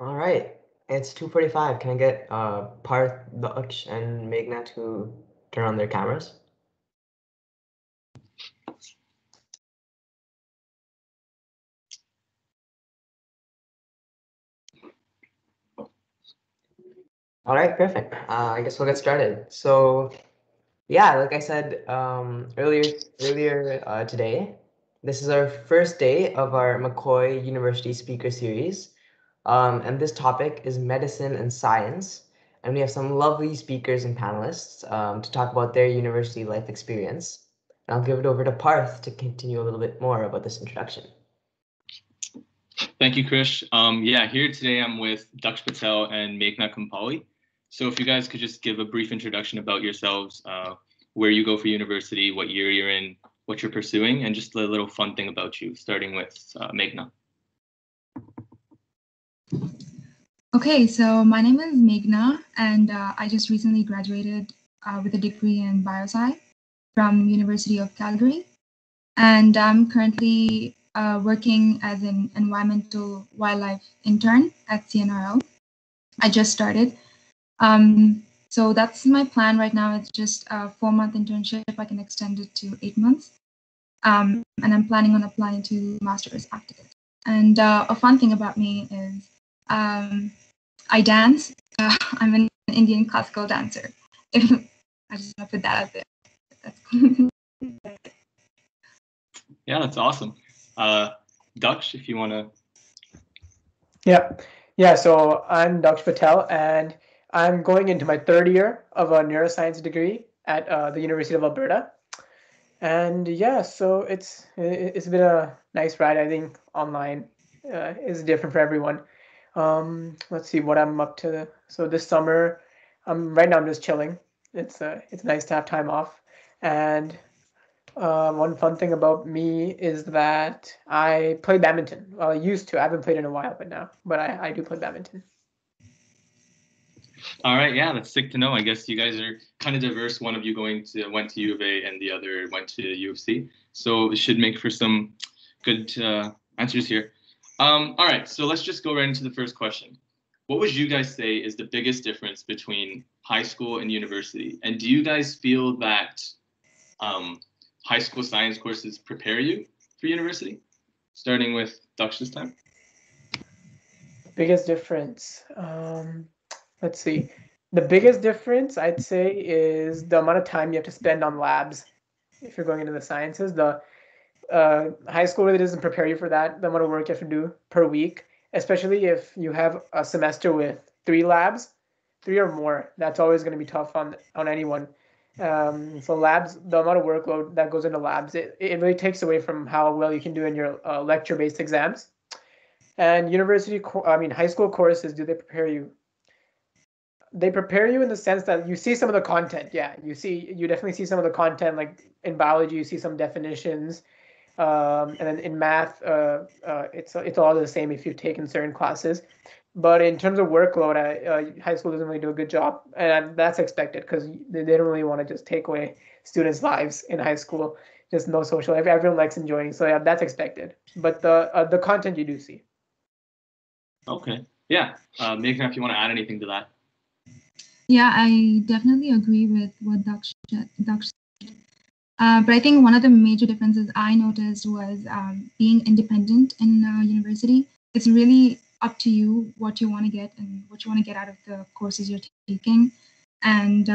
All right, it's 2:45. Can I get Parth, Daksh, and Meghna to turn on their cameras? All right, perfect. I guess we'll get started. So, yeah, like I said earlier today, this is our first day of our MACOY University Speaker Series. And this topic is medicine and science. And we have some lovely speakers and panelists to talk about their university life experience. And I'll give it over to Parth to continue a little bit more about this introduction. Thank you, Krish. Yeah, here today I'm with Daksh Patel and Megha Kampali. So if you guys could just give a brief introduction about yourselves, where you go for university, what year you're in, what you're pursuing, and just a little fun thing about you, starting with Megha. Okay, so my name is Megha, and I just recently graduated with a degree in biosci from University of Calgary. And I'm currently working as an environmental wildlife intern at CNRL. I just started. So that's my plan right now. It's just a 4-month internship. I can extend it to 8 months. And I'm planning on applying to master's after it. And a fun thing about me is I dance. I'm an Indian classical dancer. I just want to put that out there. That's cool. Yeah, that's awesome. Daksh, if you want to. Yeah. So I'm Daksh Patel, and I'm going into my 3rd year of a neuroscience degree at the University of Alberta. And yeah, so it's been a nice ride. I think online is different for everyone. Let's see what I'm up to. So this summer, right now I'm just chilling. It's nice to have time off. And one fun thing about me is that I play badminton. Well, I used to. I haven't played in a while, but I do play badminton. All right, yeah, that's sick to know. I guess you guys are kind of diverse. One of you went to U of A and the other went to U of C. So it should make for some good answers here. All right, so let's just go right into the first question. What would you guys say is the biggest difference between high school and university? And do you guys feel that high school science courses prepare you for university? Starting with Daksh this time. Biggest difference. Let's see. The biggest difference I'd say is the amount of time you have to spend on labs. If you're going into the sciences, the high school really doesn't prepare you for that. The amount of work you have to do per week, especially if you have a semester with 3 labs, 3 or more. That's always going to be tough on anyone. So labs, the amount of workload that goes into labs, it really takes away from how well you can do in your lecture-based exams. And high school courses, do they prepare you? They prepare you in the sense that you see some of the content. Yeah, you definitely see some of the content. Like in biology, you see some definitions, and then in math, it's all the same if you've taken certain classes. But in terms of workload, high school doesn't really do a good job, and that's expected because they don't really want to just take away students' lives in high school. Just no social life. Everyone likes enjoying, so yeah, that's expected. But the content you do see. Okay. Yeah. Megha, if you want to add anything to that. Yeah, I definitely agree with what Daksh said. But I think one of the major differences I noticed was being independent in university. It's really up to you what you want to get and what you want to get out of the courses you're taking. And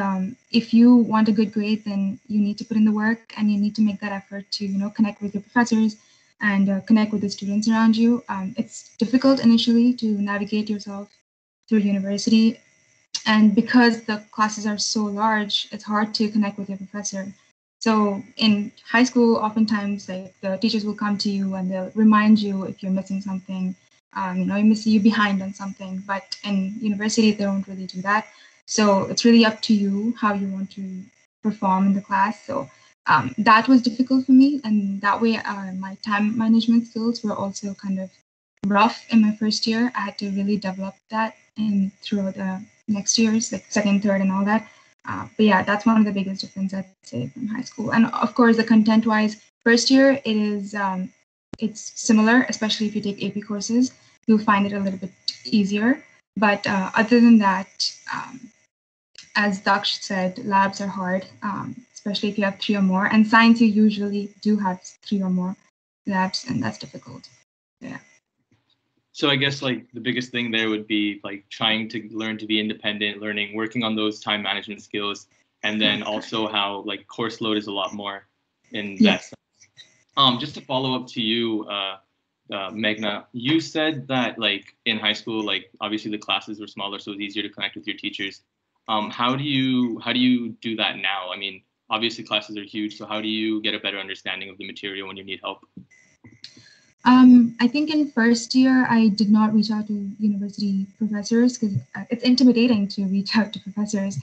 if you want a good grade, then you need to put in the work and you need to make that effort to, connect with your professors and connect with the students around you. It's difficult initially to navigate yourself through university. And because the classes are so large, it's hard to connect with your professor. So in high school, oftentimes like the teachers will come to you and they'll remind you if you're missing something, you're behind on something. But in university, they don't really do that. So it's really up to you how you want to perform in the class. So that was difficult for me. And that way, my time management skills were also kind of rough in my first year. I had to really develop that and throughout the next years, like second, third, and all that. But yeah, that's one of the biggest differences I'd say from high school. And of course, the content-wise, first year it is it's similar, especially if you take AP courses. You'll find it a little bit easier. But other than that, as Daksh said, labs are hard, especially if you have 3 or more. And science, you usually do have 3 or more labs, and that's difficult. Yeah. So I guess like the biggest thing there would be like trying to learn to be independent, working on those time management skills, and then also how like course load is a lot more in that sense. Just to follow up to you, Megha, you said that like in high school, like obviously the classes were smaller, so it was easier to connect with your teachers. How do you do that now? I mean, obviously classes are huge, so how do you get a better understanding of the material when you need help? I think in first year, I did not reach out to university professors because it's intimidating to reach out to professors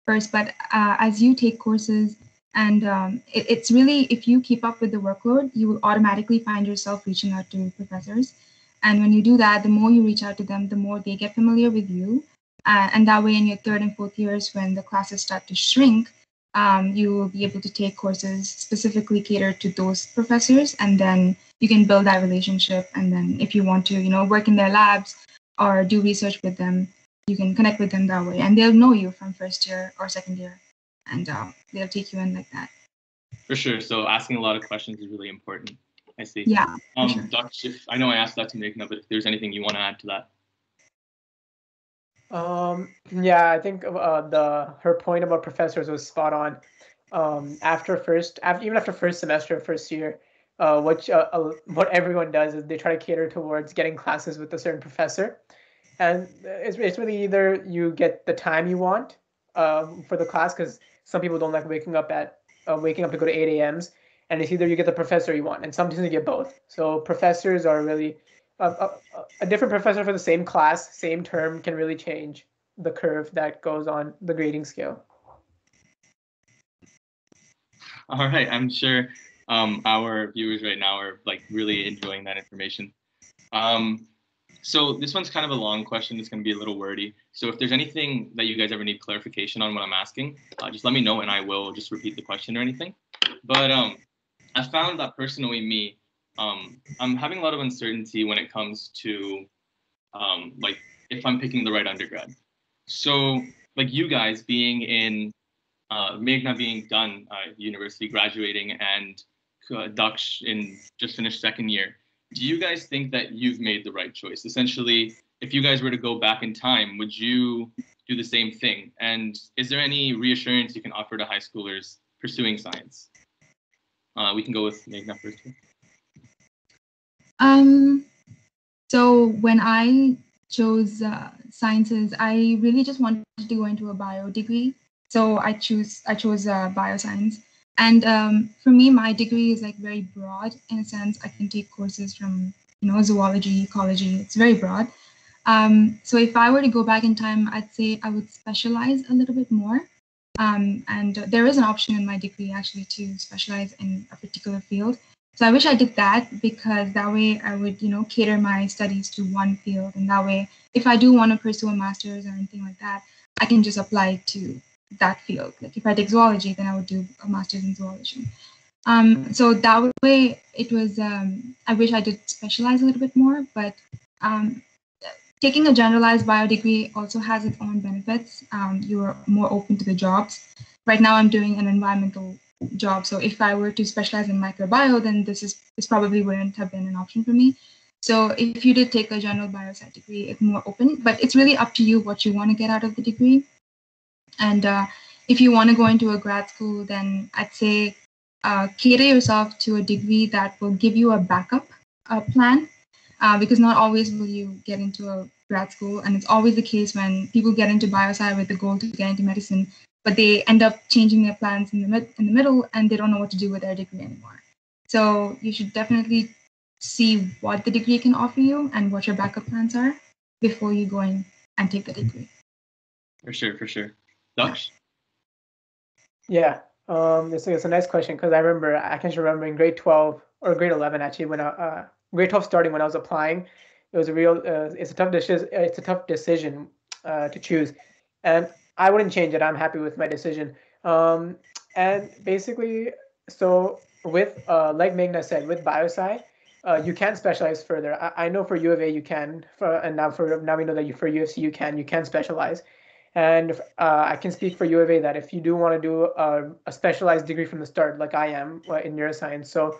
first. But as you take courses, and it's really, if you keep up with the workload, you will automatically find yourself reaching out to professors. And when you do that, the more you reach out to them, the more they get familiar with you. And that way, in your third and fourth years, when the classes start to shrink, you will be able to take courses specifically catered to those professors, and then you can build that relationship. And then if you want to, work in their labs or do research with them, you can connect with them that way, and they'll know you from first year or second year, and they'll take you in like that. For sure. So asking a lot of questions is really important. I see. Yeah. Sure. Dr. Schiff, I know I asked that to Megha, but if there's anything you want to add to that. Yeah, I think her point about professors was spot on. Even after first semester, first year, what everyone does is they try to cater towards getting classes with a certain professor, and it's really either you get the time you want for the class, because some people don't like waking up to go to 8 a.m.s, and it's either you get the professor you want, and sometimes you get both. So professors are really a different professor for the same class, same term can really change the curve that goes on the grading scale. All right, I'm sure our viewers right now are like really enjoying that information. So this one's kind of a long question. It's going to be a little wordy. So if there's anything that you guys ever need clarification on what I'm asking, just let me know and I will just repeat the question or anything. But I found that personally me, I'm having a lot of uncertainty when it comes to like if I'm picking the right undergrad. So like you guys being in Megha being done university, graduating, and Daksh in just finished second year. Do you guys think that you've made the right choice? Essentially, if you guys were to go back in time, would you do the same thing? And is there any reassurance you can offer to high schoolers pursuing science? We can go with Megha first. So when I chose sciences, I really just wanted to go into a bio degree. So I chose bioscience. And for me, my degree is like very broad in a sense. I can take courses from, zoology, ecology. It's very broad. So if I were to go back in time, I'd say I would specialize a little bit more. And there is an option in my degree actually to specialize in a particular field. So I wish I did that, because that way I would, cater my studies to one field. And that way, if I do want to pursue a master's or anything like that, I can just apply to that field. Like if I take zoology, then I would do a master's in zoology. So that way it was, I wish I did specialize a little bit more, but taking a generalized bio degree also has its own benefits. You are more open to the jobs. Right now I'm doing an environmental job. So if I were to specialize in microbiome, then this probably wouldn't have been an option for me. So if you did take a general bioscience degree, it's more open, but it's really up to you what you want to get out of the degree. And if you want to go into a grad school, then I'd say cater yourself to a degree that will give you a backup plan, because not always will you get into a grad school. And it's always the case when people get into bioscience with the goal to get into medicine, but they end up changing their plans in the middle, and they don't know what to do with their degree anymore. So you should definitely see what the degree can offer you and what your backup plans are before you go in and take the degree. For sure. Daksh? Yeah, it's a nice question, because I can remember in grade 12 or grade 11 actually, when grade 12 starting, when I was applying, it was it's a tough decision to choose, and I wouldn't change it. I'm happy with my decision. And basically, so with like Megha said, with biosci, you can specialize further. I know for U of A you can, and now we know that for UFC you can specialize. And I can speak for U of A that if you do want to do a specialized degree from the start, like I am in neuroscience, so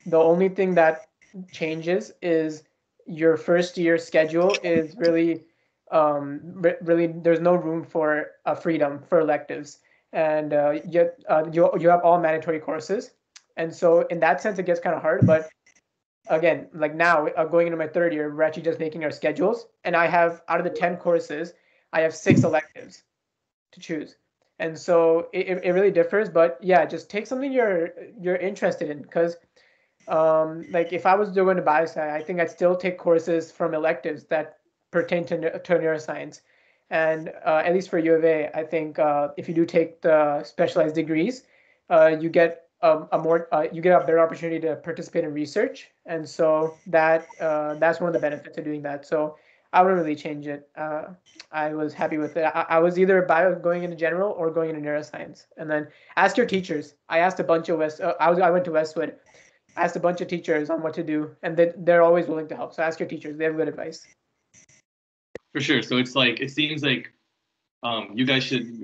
the only thing that changes is your first year schedule is really, really there's no room for freedom for electives, and you have all mandatory courses, and so in that sense it gets kind of hard. But again, like now going into my third year, we're actually just making our schedules, and I have out of the 10 courses, I have 6 electives to choose. And so it really differs, but yeah, just take something you're interested in, because like if I was doing a biosci, I think I'd still take courses from electives that pertain to neuroscience. And at least for U of A, I think if you do take the specialized degrees, you get you get a better opportunity to participate in research, and so that's one of the benefits of doing that. So I wouldn't really change it. I was happy with it. I was either going into general or going into neuroscience. And then ask your teachers. I asked a bunch of I went to Westwood. I asked a bunch of teachers on what to do, and they're always willing to help. So ask your teachers; they have good advice. For sure. So it's like, it seems like you guys should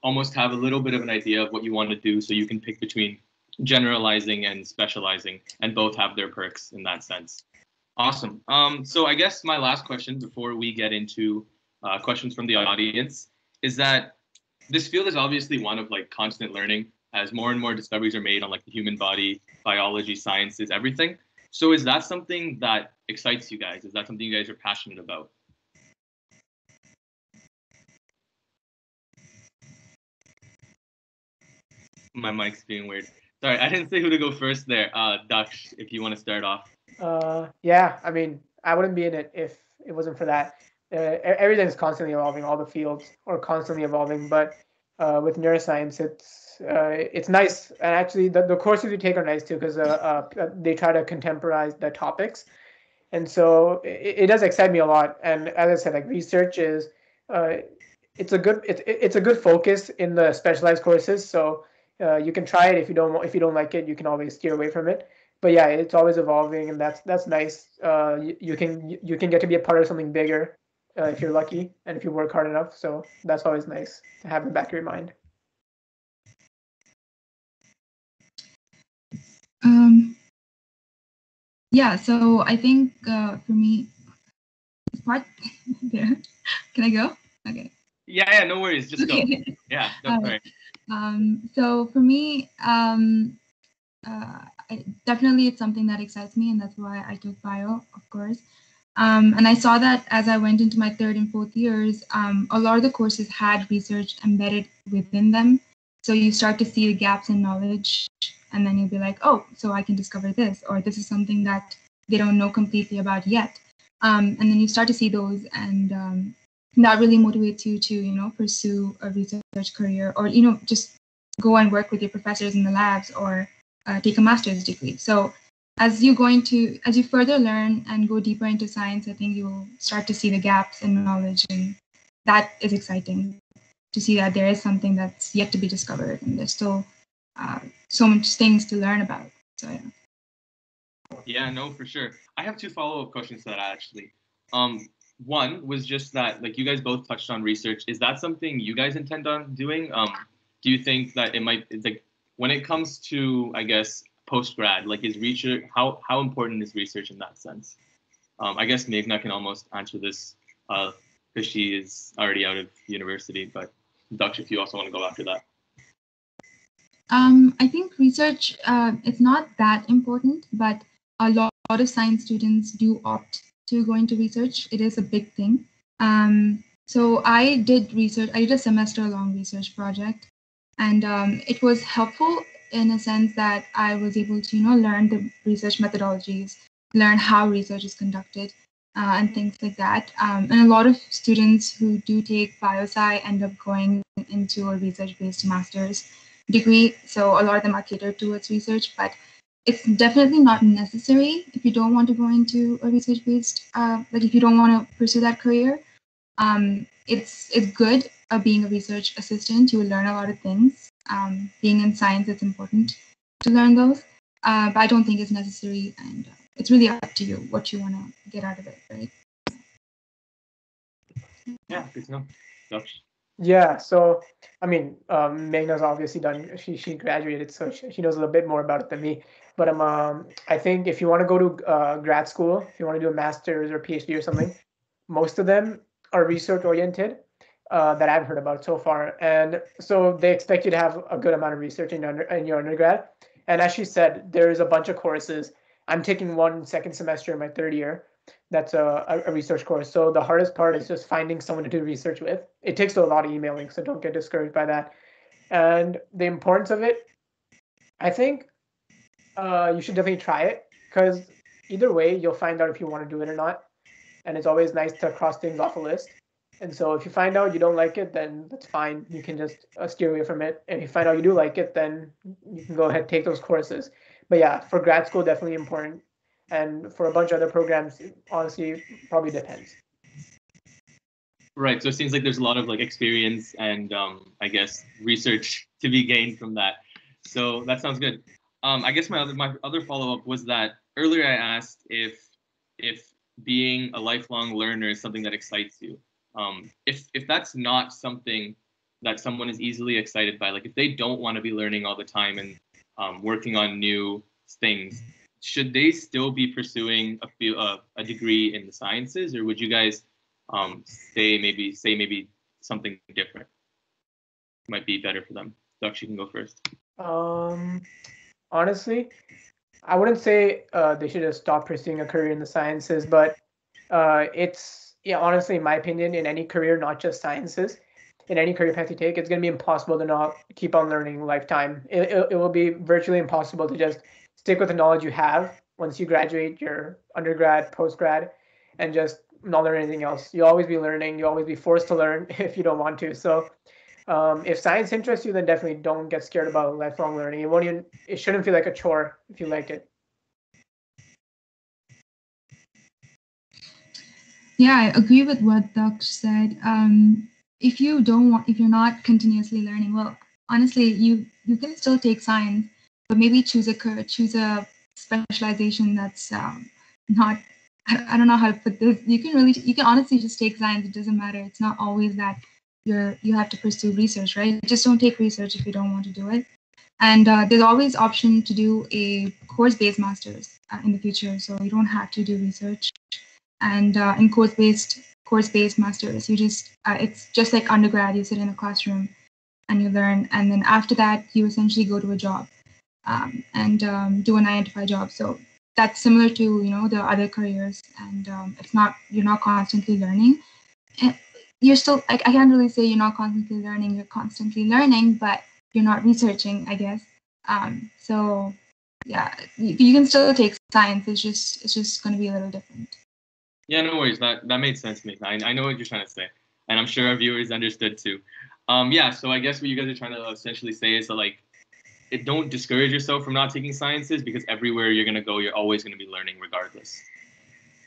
almost have a little bit of an idea of what you want to do, so you can pick between generalizing and specializing, and both have their perks in that sense. Awesome. So I guess my last question before we get into questions from the audience is that this field is obviously one of like constant learning, as more and more discoveries are made on like the human body, biology, sciences, everything. So is that something that excites you guys? Is that something you guys are passionate about? My mic's being weird. Sorry, I didn't say who to go first there. Daksh, if you want to start off. Yeah, I mean, I wouldn't be in it if it wasn't for that. Everything's constantly evolving. All the fields are constantly evolving. But with neuroscience, it's nice. And actually, the courses you take are nice too, because they try to contemporize the topics. And so it does excite me a lot. And as I said, like research is, it's a good focus in the specialized courses. So you can try it. If you don't like it, you can always steer away from it. But yeah, it's always evolving, and that's nice. You can get to be a part of something bigger if you're lucky and if you work hard enough. So that's always nice to have in the back of your mind. Yeah, so I think for me, what there? Can I go? Okay. Yeah, no worries. Just go. Yeah, don't worry. So for me, definitely it's something that excites me, and that's why I took bio, of course. And I saw that as I went into my third and fourth years, a lot of the courses had research embedded within them. So you start to see the gaps in knowledge, and then you'll be like, oh, so I can discover this, or this is something that they don't know completely about yet. And then you start to see those, and that really motivates you to, pursue a research career, or, just go and work with your professors in the labs, or take a master's degree. So as you further learn and go deeper into science, I think you'll start to see the gaps in knowledge, and that is exciting to see that there is something that's yet to be discovered, and there's still so much things to learn about. So yeah. Yeah, no, for sure. I have two follow-up questions to that actually. One was just that, like, you guys both touched on research. Is that something you guys intend on doing? Do you think that it might, like, when it comes to, I guess, post-grad, like, is research, how important is research in that sense? I guess Megha can almost answer this because she is already out of university, but Daksh, if you also want to go after that. I think research, it's not that important, but a lot of science students do opt to go into research. It is a big thing. So I did research. I did a semester-long research project, and it was helpful in a sense that I was able to, learn the research methodologies, learn how research is conducted, and things like that. And a lot of students who do take biosci end up going into a research-based master's degree. So a lot of them are catered towards research, but it's definitely not necessary if you don't want to go into a research-based, like if you don't want to pursue that career. It's good being a research assistant. You will learn a lot of things. Being in science, it's important to learn those, but I don't think it's necessary. And it's really up to you what you want to get out of it, right? Yeah, good to know. Daksh? Yeah, so I mean, Megha's obviously done. She graduated, so she knows a little bit more about it than me. But I think if you want to go to grad school, if you want to do a master's or PhD or something, most of them are research oriented that I've heard about so far, and so they expect you to have a good amount of research in your undergrad. And as she said, there's a bunch of courses. I'm taking one second semester in my third year, that's a research course. So the hardest part is just finding someone to do research with. It takes a lot of emailing, so don't get discouraged by that. And the importance of it, I think you should definitely try it, because either way, you'll find out if you want to do it or not. And it's always nice to cross things off a list. And so if you find out you don't like it, then that's fine. You can just steer away from it. And if you find out you do like it, then you can go ahead and take those courses. But yeah, for grad school, definitely important. And for a bunch of other programs, honestly, probably depends. Right. So it seems like there's a lot of like experience and I guess research to be gained from that. So that sounds good. I guess my other follow up was that earlier I asked if being a lifelong learner is something that excites you. If that's not something that someone is easily excited by, like if they don't want to be learning all the time and working on new things, should they still be pursuing a degree in the sciences, or would you guys say maybe something different might be better for them? Daksh, you can go first. Honestly, I wouldn't say they should just stop pursuing a career in the sciences, but honestly, in my opinion, in any career, not just sciences, in any career path you take, it's going to be impossible to not keep on learning lifetime. It will be virtually impossible to just stick with the knowledge you have once you graduate your undergrad, postgrad, and just not learn anything else. You'll always be learning. You'll always be forced to learn if you don't want to. So if science interests you, then definitely don't get scared about lifelong learning. It shouldn't feel like a chore if you like it. Yeah, I agree with what Daksh said. If you're not continuously learning, well, honestly, you can still take science, but maybe choose a specialization that's not. I don't know how to put this. You can honestly just take science. It doesn't matter. It's not always that you have to pursue research, right? Just don't take research if you don't want to do it. And there's always option to do a course-based master's in the future, so you don't have to do research. And in course-based masters, it's just like undergrad. You sit in a classroom and you learn, and then after that, you essentially go to a job and do a 9 to 5 job. So that's similar to the other careers, and you're not constantly learning. And you're still I can't really say you're not constantly learning. You're constantly learning, but you're not researching, I guess. So yeah, you can still take science. It's just going to be a little different. Yeah, no worries. That made sense to me. I know what you're trying to say, and I'm sure our viewers understood too. Yeah, so I guess what you guys are trying to essentially say is that don't discourage yourself from not taking sciences, because everywhere you're gonna go, you're always gonna be learning regardless.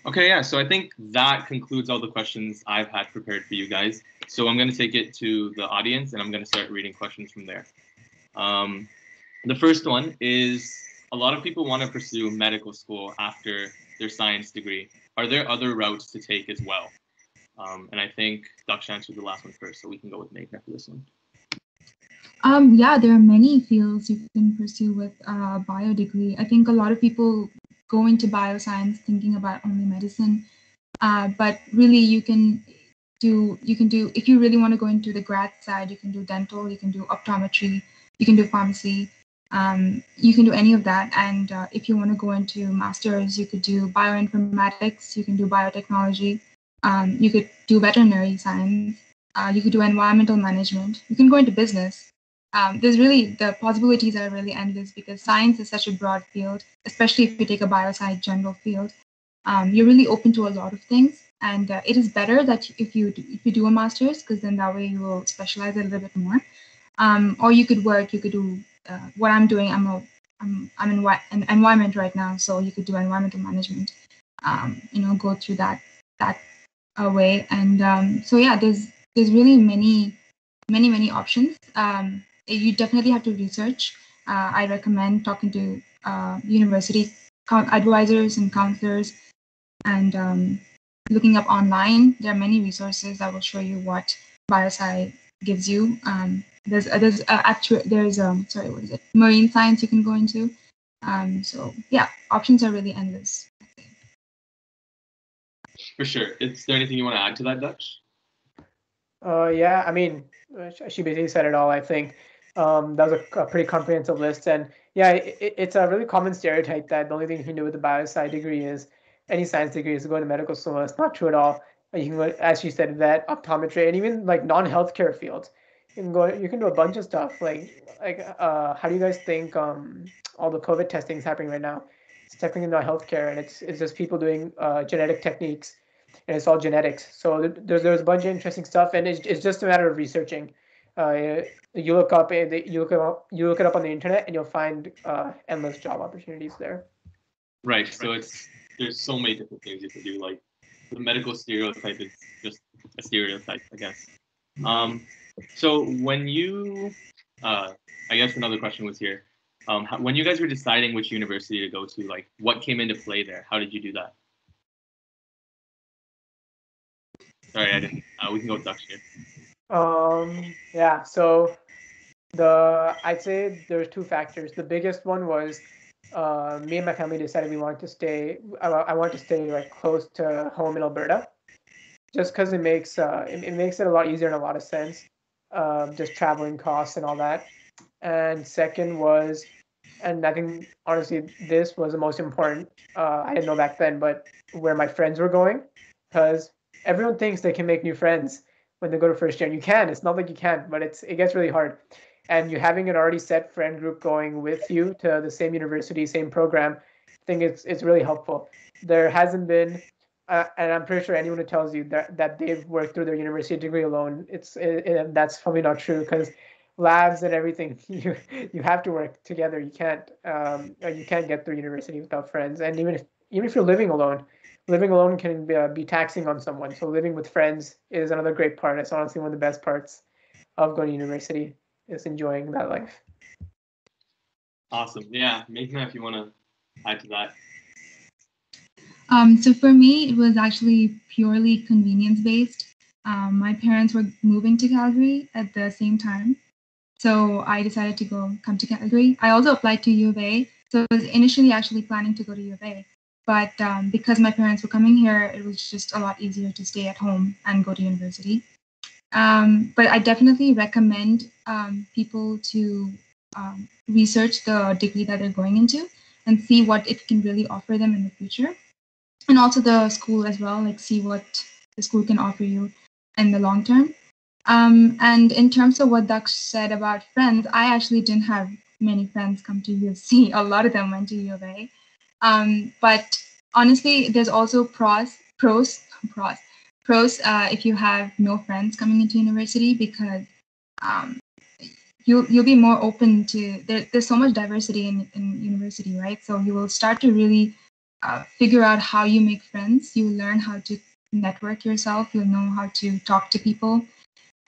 Okay, yeah. So I think that concludes all the questions I've had prepared for you guys. So I'm gonna take it to the audience, and I'm gonna start reading questions from there. The first one is, a lot of people want to pursue medical school after their science degree. Are there other routes to take as well? And I think Daksh answered the last one first, so we can go with Megha for this one. Yeah, there are many fields you can pursue with a bio degree. I think a lot of people go into bioscience thinking about only medicine, but really you can do if you really want to go into the grad side, you can do dental, you can do optometry, you can do pharmacy. You can do any of that. And if you want to go into masters, you could do bioinformatics, you can do biotechnology, you could do veterinary science, you could do environmental management, you can go into business. The possibilities are really endless, because science is such a broad field, especially if you take a bioscience general field. You're really open to a lot of things. And it is better that if you do a master's, because then that way you will specialize a little bit more. Or you could do what I'm doing. I'm in environment right now, so you could do environmental management. Go through that way. And so yeah, there's really many options. You definitely have to research. I recommend talking to university advisors and counselors, and looking up online. There are many resources that will show you what biosci gives you. Sorry, what is it? Marine science you can go into. So yeah, options are really endless. For sure. Is there anything you want to add to that, Dutch? Yeah, I mean, she basically said it all, I think. That was a pretty comprehensive list. And yeah, it's a really common stereotype that the only thing you can do with a biosci degree is any science degree is to go into medical school. It's not true at all. You can go, as she said, vet, optometry, and even like non-healthcare fields. You can do a bunch of stuff. How do you guys think all the COVID testing is happening right now? It's technically not healthcare, and it's just people doing genetic techniques, and it's all genetics. So there's a bunch of interesting stuff, and it's just a matter of researching. You look it up on the internet, and you'll find endless job opportunities there. Right. So there's so many different things you can do. Like the medical stereotype is just a stereotype, I guess. So when you, I guess another question was here. When you guys were deciding which university to go to, like what came into play there? How did you do that? Sorry, I didn't. We can go with Dutch here. Yeah. So I'd say there's two factors. The biggest one was me and my family decided we wanted to stay. I wanted to stay like close to home in Alberta, just because it makes it a lot easier in a lot of sense, just traveling costs and all that. And second was, and I think honestly this was the most important. I didn't know back then, but where my friends were going, because everyone thinks they can make new friends when they go to first year. And you can. It's not like you can't, but it gets really hard. And you having an already set friend group going with you to the same university, same program, I think it's really helpful. There hasn't been, and I'm pretty sure anyone who tells you that they've worked through their university degree alone, that's probably not true, because labs and everything, you have to work together. You can't get through university without friends. And even if you're living alone can be taxing on someone. So living with friends is another great part. It's honestly one of the best parts of going to university, is enjoying that life. Awesome. Yeah, Megha, if you want to add to that. So for me, it was actually purely convenience based. My parents were moving to Calgary at the same time, so I decided to come to Calgary. I also applied to U of A, so I was initially actually planning to go to U of A, but because my parents were coming here, it was just a lot easier to stay at home and go to university. But I definitely recommend people to research the degree that they're going into and see what it can really offer them in the future. And also the school as well, like see what the school can offer you in the long term. And in terms of what Daksh said about friends, I actually didn't have many friends come to UFC. A lot of them went to U of A. But honestly, there's also pros if you have no friends coming into university, because you'll be more open to there's so much diversity in university, right? So you will start to really figure out how you make friends. You will learn how to network yourself. You'll know how to talk to people.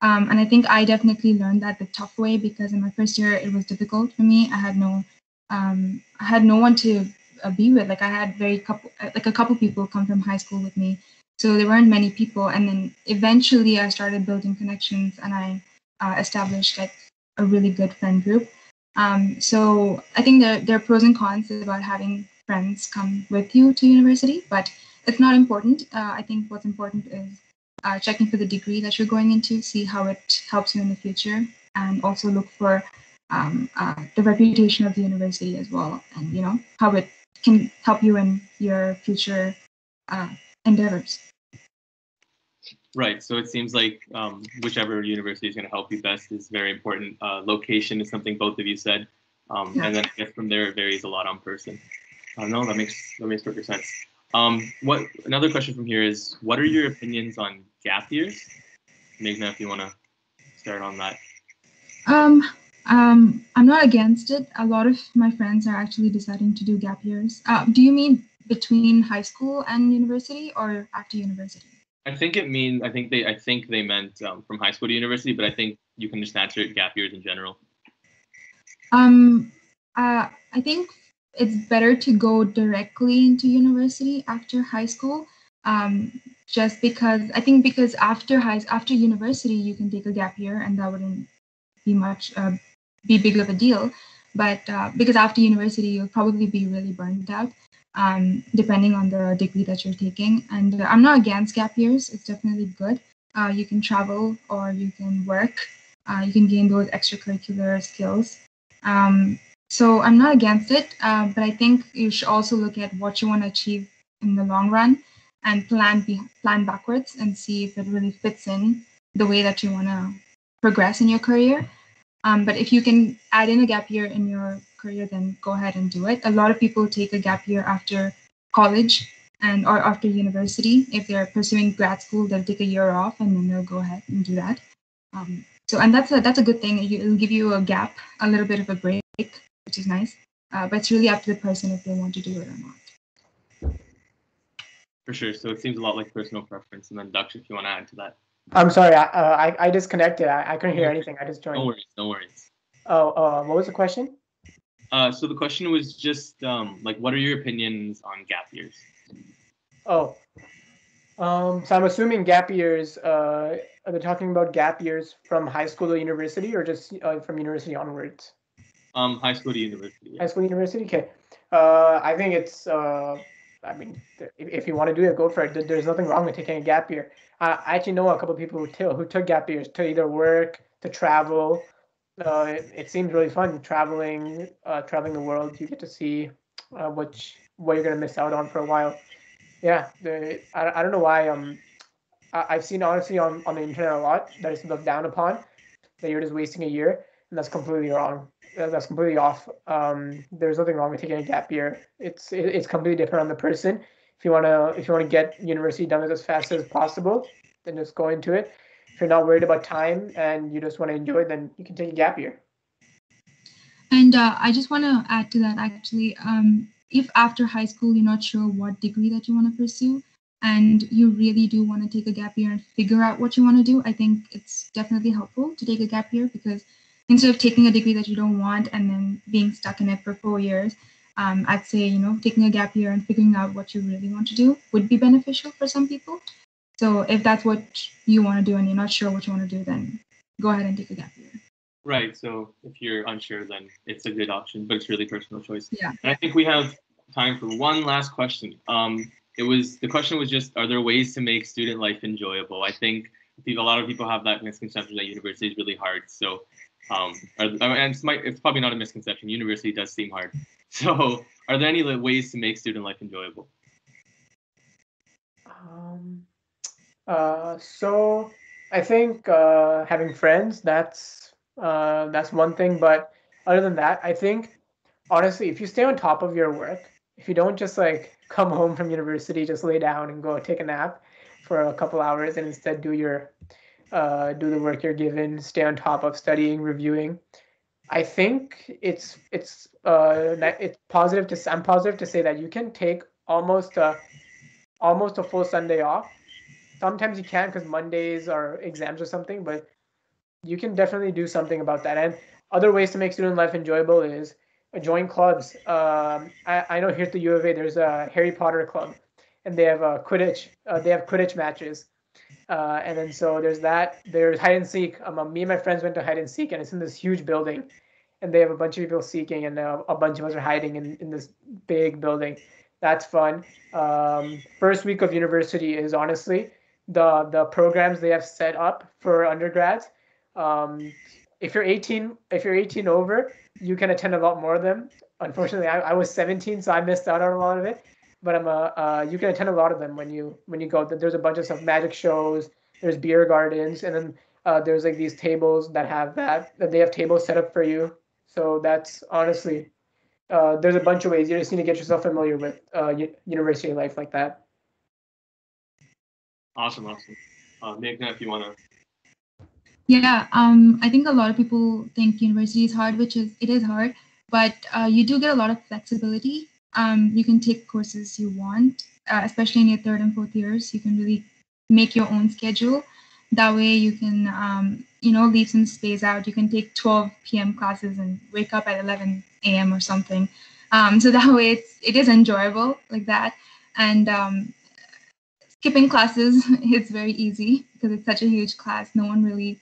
And I think I definitely learned that the tough way, because in my first year it was difficult for me. I had no one to be with. Like I had a couple people come from high school with me, so there weren't many people. And then eventually I started building connections, and I established like a really good friend group. So I think there are pros and cons about having friends come with you to university, but it's not important. I think what's important is checking for the degree that you're going into, see how it helps you in the future, and also look for the reputation of the university as well, and how it can help you in your future endeavors. Right. So it seems like whichever university is going to help you best is very important. Location is something both of you said, yeah. And then I guess from there it varies a lot on person. No, that makes perfect sense. Another question from here is, what are your opinions on gap years? Megha, if you want to start on that. I'm not against it. A lot of my friends are actually deciding to do gap years. Do you mean between high school and university, or after university? I think they meant from high school to university, but I think you can just answer it gap years in general. I think it's better to go directly into university after high school. Just because I think because after university you can take a gap year and that wouldn't be much be big of a deal, but because after university you'll probably be really burned out, depending on the degree that you're taking. And I'm not against gap years; it's definitely good. You can travel or you can work. You can gain those extracurricular skills. So I'm not against it, but I think you should also look at what you want to achieve in the long run and plan backwards and see if it really fits in the way that you want to progress in your career. But if you can add in a gap year in your career, then go ahead and do it. A lot of people take a gap year after college and or after university. If they're pursuing grad school, they'll take a year off and then they'll go ahead and do that. And that's a good thing. It'll give you a gap, a little bit of a break, which is nice. But it's really up to the person if they want to do it or not. For sure. So it seems a lot like personal preference. And then, Daksh, if you want to add to that. I'm sorry, I disconnected. I couldn't hear anything. I just joined. No worries. Oh, what was the question? So the question was just like, what are your opinions on gap years? Oh, so I'm assuming gap years. Are they talking about gap years from high school to university, or just from university onwards? High school to university. Yeah. High school to university. Okay. I think it's. I mean, if you want to do it, go for it. There's nothing wrong with taking a gap year. I actually know a couple of people who took gap years to either work, to travel. It seems really fun traveling the world. You get to see what you're gonna miss out on for a while. Yeah, I don't know why. I've seen honestly on the internet a lot that it's looked down upon, that you're just wasting a year, and that's completely wrong. That's completely off. There's nothing wrong with taking a gap year. It's completely different on the person. If you wanna get university done as fast as possible, then just go into it. If you're not worried about time and you just want to enjoy it, then you can take a gap year. And I just want to add to that actually. If after high school you're not sure what degree that you want to pursue, and you really do want to take a gap year and figure out what you want to do, I think it's definitely helpful to take a gap year, because instead of taking a degree that you don't want and then being stuck in it for 4 years, I'd say, taking a gap year and figuring out what you really want to do would be beneficial for some people. So if that's what you want to do and you're not sure what you want to do, then go ahead and take a gap year. Right. So if you're unsure, then it's a good option, but it's really personal choice. Yeah. And I think we have time for one last question. The question was just, are there ways to make student life enjoyable? I think a lot of people have that misconception that university is really hard. So, and it's probably not a misconception. University does seem hard. So, are there any ways to make student life enjoyable? So I think having friends, that's one thing. But other than that, I think honestly, if you stay on top of your work, if you don't just like come home from university, just lay down and go take a nap for a couple hours, and instead do the work you're given, stay on top of studying, reviewing, I think it's positive to I'm positive to say that you can take almost a full Sunday off. Sometimes you can because Mondays are exams or something, but you can definitely do something about that. And other ways to make student life enjoyable is join clubs. I know here at the U of A there's a Harry Potter club, and they have Quidditch. They have Quidditch matches, and then so there's that. There's hide and seek. Me and my friends went to hide and seek, and it's in this huge building, and they have a bunch of people seeking, and a bunch of us are hiding in this big building. That's fun. First week of university is honestly the programs they have set up for undergrads. If you're 18 over, you can attend a lot more of them. Unfortunately, I was 17, so I missed out on a lot of it. But you can attend a lot of them when you go. There's a bunch of stuff, magic shows. There's beer gardens, and then there's like these tables that they have tables set up for you. So that's honestly, there's a bunch of ways. You just need to get yourself familiar with university life like that. Awesome. Megha, if you want to. Yeah, I think a lot of people think university is hard, it is hard, but you do get a lot of flexibility. You can take courses you want, especially in your 3rd and 4th years. You can really make your own schedule. That way you can, leave some space out. You can take 12 p.m. classes and wake up at 11 a.m. or something. So that way it is enjoyable like that. And skipping classes, it's very easy because it's such a huge class. No one really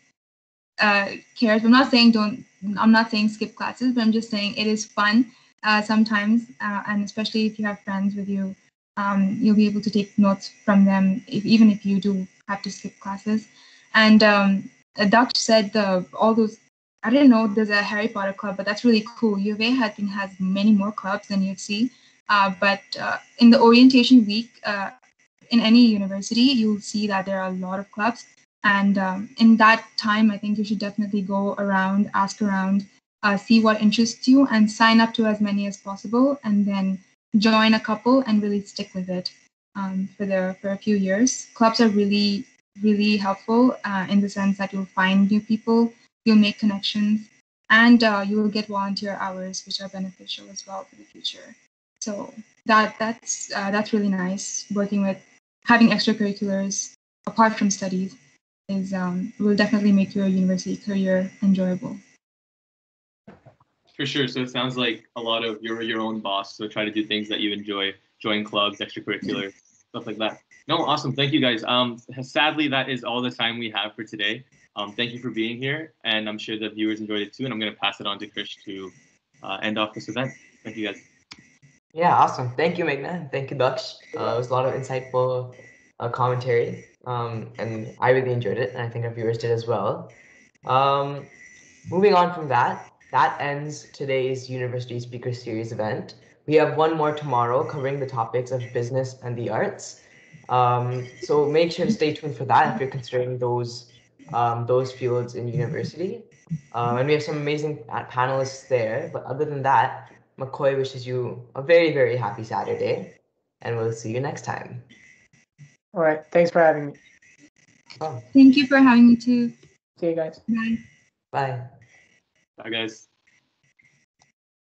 cares. I'm not saying skip classes, but I'm just saying it is fun sometimes, and especially if you have friends with you, you'll be able to take notes from them, even if you do have to skip classes. And Daksh said all those. I didn't know there's a Harry Potter club, but that's really cool. U of A, I think, has many more clubs than you'd see. But in the orientation week, in any university, you'll see that there are a lot of clubs. And in that time, I think you should definitely go around, ask around, see what interests you, and sign up to as many as possible, and then join a couple and really stick with it for a few years. Clubs are really, really helpful in the sense that you'll find new people, you'll make connections, and you will get volunteer hours, which are beneficial as well for the future. So that's really nice. Working with having extracurriculars apart from studies is will definitely make your university career enjoyable. For sure. So it sounds like a lot of you're your own boss. So try to do things that you enjoy, join clubs, extracurricular stuff like that. No, awesome. Thank you guys. Sadly, that is all the time we have for today. Thank you for being here, and I'm sure the viewers enjoyed it too. And I'm going to pass it on to Krish to end off this event. Thank you guys. Yeah, awesome. Thank you, Megha. Thank you, Daksh. It was a lot of insightful commentary, and I really enjoyed it, and I think our viewers did as well. Moving on from that, that ends today's University Speaker Series event. We have one more tomorrow covering the topics of business and the arts. So make sure to stay tuned for that if you're considering those fields in university. And we have some amazing panelists there. But other than that, MACOY wishes you a very, very happy Saturday, and we'll see you next time. All right. Thanks for having me. Thank you for having me too. See you guys. Bye. Bye. Bye, guys.